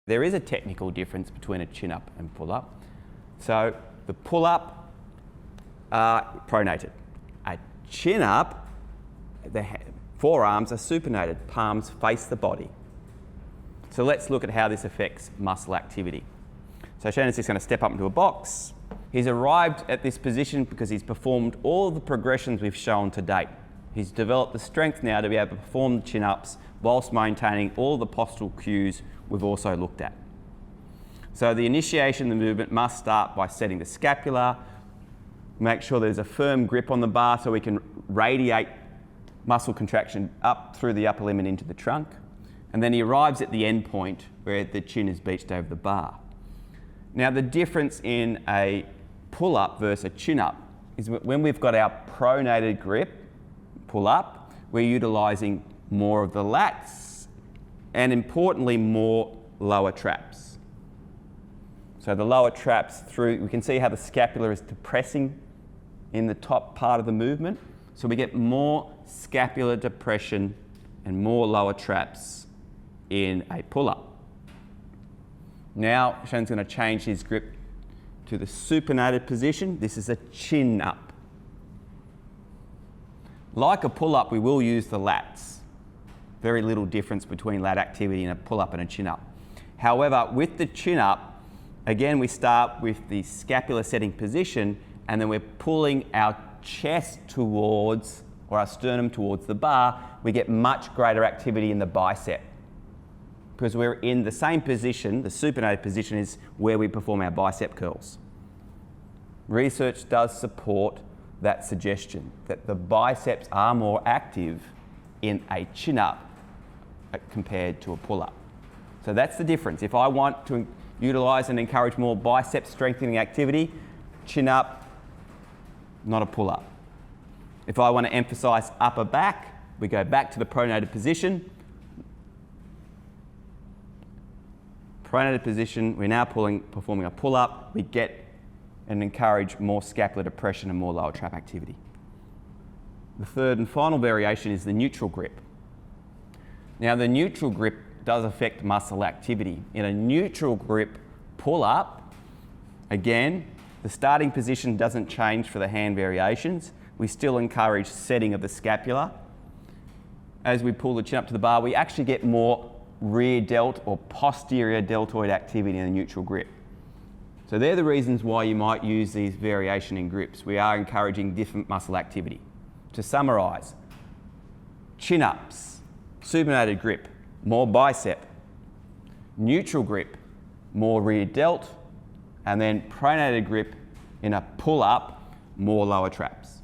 There is a technical difference between a chin-up and pull-up. So the pull-up are pronated. A chin-up, the forearms are supinated, palms face the body. So let's look at how this affects muscle activity. So Shannon's just going to step up into a box. He's arrived at this position because he's performed all the progressions we've shown to date. He's developed the strength now to be able to perform the chin-ups whilst maintaining all the postural cues we've also looked at. So the initiation of the movement must start by setting the scapula, make sure there's a firm grip on the bar so we can radiate muscle contraction up through the upper limb and into the trunk. And then he arrives at the end point where the chin is beached over the bar. Now the difference in a pull-up versus a chin-up is when we've got our pronated grip, pull-up, we're utilising more of the lats and importantly more lower traps. So the lower traps we can see how the scapula is depressing in the top part of the movement. So we get more scapular depression and more lower traps in a pull-up. Now Shannon's going to change his grip to the supinated position. This is a chin-up. Like a pull-up, we will use the lats. Very little difference between lat activity in a pull-up and a chin-up. However, with the chin-up, again, we start with the scapular setting position and then we're pulling our chest towards, or our sternum towards the bar. We get much greater activity in the bicep because we're in the same position. The supinated position is where we perform our bicep curls. Research does support that suggestion that the biceps are more active in a chin-up compared to a pull-up. So that's the difference. If I want to utilise and encourage more bicep strengthening activity, chin-up, not a pull-up. If I want to emphasise upper back, we go back to the pronated position. Pronated position, we're now performing a pull-up. We get and encourage more scapular depression and more lower trap activity. The third and final variation is the neutral grip. Now the neutral grip does affect muscle activity. In a neutral grip pull-up, again, the starting position doesn't change for the hand variations. We still encourage setting of the scapula. As we pull the chin up to the bar, we actually get more rear delt or posterior deltoid activity in the neutral grip. So they're the reasons why you might use these variation in grips. We are encouraging different muscle activity. To summarise, chin-ups, supinated grip, more bicep, neutral grip, more rear delt, and then pronated grip in a pull-up, more lower traps.